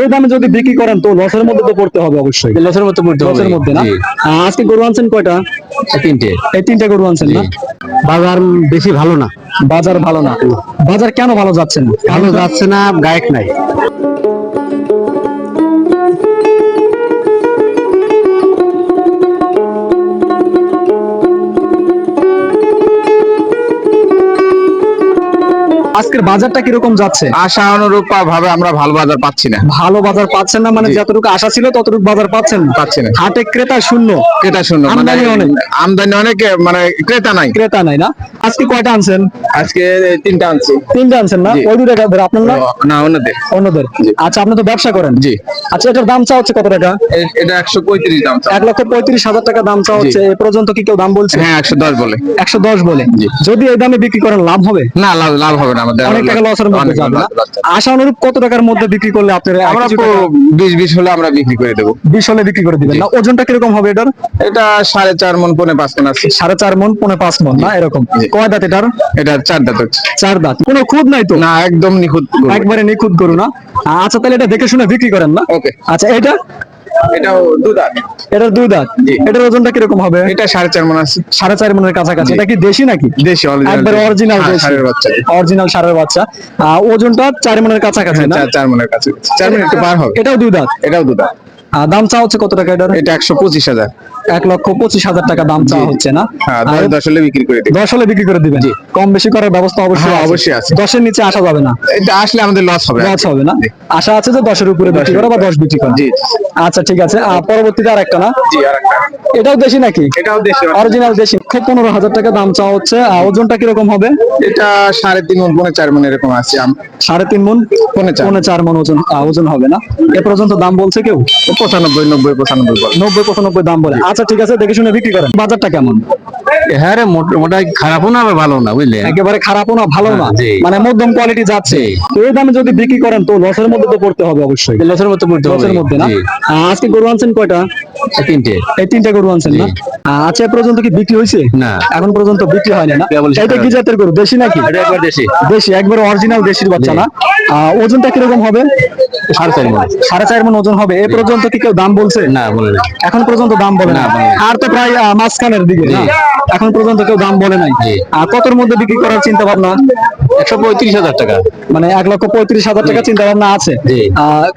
এই দামে যদি বিক্রি করেন তো লসের মধ্যে তো পড়তে হবে অবশ্যই। লসের মতো পড়তে হবে। লসের মধ্যে না? আজকে গরু আনছেন কয়টা? তিনটে। এই তিনটা গরু আনছেন না? বাজার বেশি ভালো না। বাজার ভালো না? বাজার কেন ভালো যাচ্ছে না? ভালো যাচ্ছে না, গায়ক নাই। আজকের বাজারটা কিরকম যাচ্ছে? আশা অনুরূপ ভাবে আমরা ভালো বাজার পাচ্ছি না। ভালো বাজার পাচ্ছেন না মানে যতটুকু আশা ছিল ততটুকু বাজার পাচ্ছেন না? পাচ্ছি না। হাটে ক্রেতা শূন্য। ক্রেতা শূন্য, মানে আমদানি অনেক। আমদানি অনেক, মানে ক্রেতা নাই। ক্রেতা নাই না? আজকে কয়টা আনছেন? আজকে তিনটা আনছি। তিনটা আনছেন না? জি। ওই দুটো আপনার না? না, অন্যদের। অন্যদের। জি। আচ্ছা, আপনি তো ব্যবসা করেন? জি। আচ্ছা, এটার দাম চা হচ্ছে কত টাকা? এটা 135 দাম। 1,35,000 টাকা দাম চা হচ্ছে। এ পর্যন্ত কি কেউ দাম বলছে? হ্যাঁ, 110 বলে। 110 বলে। জি। যদি এই দামে বিক্রি করেন লাভ হবে? না, লাভ হবে না আমাদের। অনেক টাকা লসের মধ্যে অনেক যাবে না? loss যাবে। আশা অনুরূপ কত টাকার মধ্যে বিক্রি করলে আপনার আমরা 20 হলে আমরা বিক্রি করে দেবো। 20 হলে বিক্রি করে দিবেন জি। না? ওজনটা কিরকম হবে এটার? এটা 4.5 মন, 5.5 মন আছে। 4.5 মন, 5.5 মন না? এরকম। জি। কয় দাঁত এটার? এটা 4 দাঁত হচ্ছে। 4 দাঁত। কোনো খুদ নাই তো? না, একদম নিখুঁত গরু। একবারে নিখুঁত গরু না? আচ্ছা, তাহলে এটা দেখে শুনে বিক্রি করেন না? ওকে। আচ্ছা, এটা এটাও 2 দাঁত। এটার 2 দাঁত। জি। এটার ওজনটা কিরকম হবে? এটা 4.5 মন আছে। 4.5 মনের কাছাকাছি। জি। এটা কি দেশি নাকি? দেশি, original একবার দেশি। অরিজিনাল হ্যাঁ, দেশি। ষাঁড়ের বাচ্চা। অরিজিনাল ষাঁড়ের বাচ্চা। ওজনটা 4 মনের কাছাকাছি হ্যাঁ, না? 4 মনের কাছে। 4 মন একটু পার হবে। এটাও 2 দাঁত। এটাও 2 দাঁত। দাম চা হচ্ছে কত টাকা এটার? এটা 125,000। 1,25,000 টাকা দাম চা জি। হচ্ছে না? হ্যাঁ, আর 10 হলে বিক্রি করে দেব। 10 হলে বিক্রি করে দিবেন? জি। কম বেশি করার ব্যবস্থা অবশ্যই হ্যাঁ, আছে? অবশ্যই আছে। 10 এর নিচে আসা যাবে না? এটা আসলে আমাদের লস হবে। লস হবে না? জি। আশা আছে যে 10 এর উপরে বিক্রি 10 করা বা 10 বিক্রি করা। জি। আচ্ছা, ঠিক আছে। পরবর্তীতে আরেকটা না? জি, আরেকটা। এটাও দেশি নাকি? এটাও দেশি। অরিজিনাল দেশি। 15,000 টাকা দাম চা হচ্ছে। ওজনটা কিরকম হবে? এটা 3.5 মন, 4 মন এরকম আছে। 3.5 মন, 4 মন ওজন ওজন হবে না? এ পর্যন্ত দাম বলছে কেউ? 95, 90, 95 বলে। 90-95 দাম বলে। আচ্ছা, ঠিক আছে, দেখে শুনে বিক্রি করেন। বাজারটা কেমন? হ্যাঁ রে, মোটামুটি খারাপও না, আবার ভালো না, বুঝলে। একেবারে খারাপও না, ভালো না, জি। মানে মধ্যম কোয়ালিটি যাচ্ছে। তো এই দামে যদি বিক্রি করেন তো লসের মধ্যে তো পড়তে হবে অবশ্যই। লসের মতো পড়তে হবে। লসের মধ্যে না? জি। আজকে গরু আনছেন কয়টা? তিনটে। এই তিনটা গরু আনছেন না? জি। আচ্ছা, এ পর্যন্ত কি বিক্রি হয়েছে? না। এখন পর্যন্ত বিক্রি হয়নি না? কেবল এটা কি জাতের গরু? দেশি নাকি? এটা একবার দেশি। দেশি, একবার অরিজিনাল দেশির বাচ্চা জি। না? ওজনটা কিরকম হবে? 4.5 মন। 4.5 মন ওজন হবে। এ পর্যন্ত কি কেউ দাম বলছে? না, বলে না। এখন পর্যন্ত দাম বলে না? না, বলে না। আর তো প্রায় মাঝখানের দিকে না? এখন পর্যন্ত কেউ দাম বলে নাই। জি। কতর মধ্যে বিক্রি করার চিন্তা ভাবনা? 135,000 টাকা। মানে 1,35,000 টাকা চিন্তা ভাবনা আছে? জি।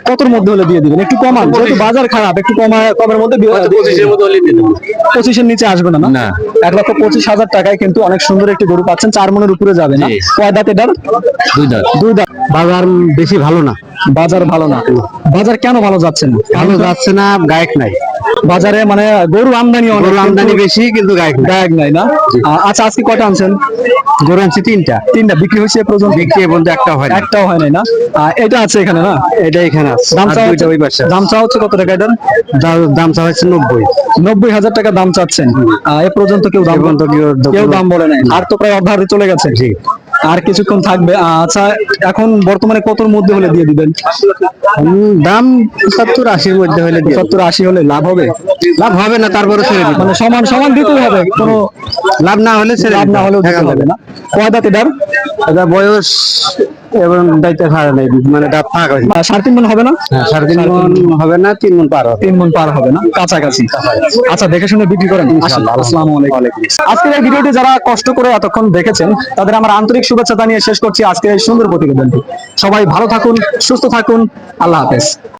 কতর মধ্যে হলে দিয়ে দিবেন? একটু কমান, যেহেতু বাজার খারাপ, একটু কমের মধ্যে 25-এর মতো হলে দিয়ে দেবো। 25-এর নিচে আসবে না? না। 1,25,000 টাকায় কিন্তু অনেক সুন্দর একটি গরু পাচ্ছেন। 4 মনের উপরে যাবে না? জি। কয় দাঁত এটার? 2 দাঁত। 2 দাঁত। বাজার বেশি ভালো না। বাজার ভালো না? বাজার কেন ভালো যাচ্ছে না? ভালো যাচ্ছে না, গায়ক নাই। বাজারে মানে গরু আমদানি অনেক, গরুর আমদানি কিন্তু বেশি, কিন্তু গায়ক নাই। গায়ক নাই না? আচ্ছা, আজকে কয়টা আনছেন? গরু আনছি 3টা। 3টা বিক্রি হয়েছে এ পর্যন্ত? বিক্রি বলতে একটা হয় না। একটাও হয় নাই না? এটা আছে এখানে না? এটা এখানে আছে। দাম আর চা 2টা ওই পাশে। দাম চা হচ্ছে কত টাকা এটার? দাম চা হচ্ছে 90। 90,000 টাকা দাম চাচ্ছেন। এ পর্যন্ত কেউ দাম এ পর্যন্ত কেউ দাম বলে নাই? আর তো প্রায় অর্ধারে চলে গেছে। জি। আর কিছুক্ষণ থাকবে। আচ্ছা, এখন বর্তমানে কতর মধ্যে হলে দিয়ে দিবেন? দাম 70-80-র মধ্যে হলে দিয়ে দেব। 70-80 হলে লাভ হবে? লাভ হবে না, তারপরে ছেড়ে দিব। মানে সমান সমান দিতে হবে, কোনো লাভ না হলে ছেড়ে লাভ দিতে না হলেও দিতে হবে। হবে না? কয় দাঁত এটার? এটা বয়স এবং দায়িত্ব ছাড়া নেই, মানে দাঁত ফাঁক হয়েছে। 3.5 মন হবে না? 3.5 মন হবে না, 3 মন পার হবে। 3 মন পার হবে না? কাছাকাছি। আচ্ছা, দেখে শুনে বিক্রি করেন। ইনশাআল্লাহ। আসসালামু আলাইকুম। আজকের এই ভিডিওটি যারা কষ্ট করে এতক্ষণ দেখেছেন তাদের আমার আন্তরিক শুভেচ্ছা জানিয়ে শেষ করছি আজকের এই সুন্দর প্রতিবেদনটি। সবাই ভালো থাকুন, সুস্থ থাকুন। আল্লাহ হাফেজ।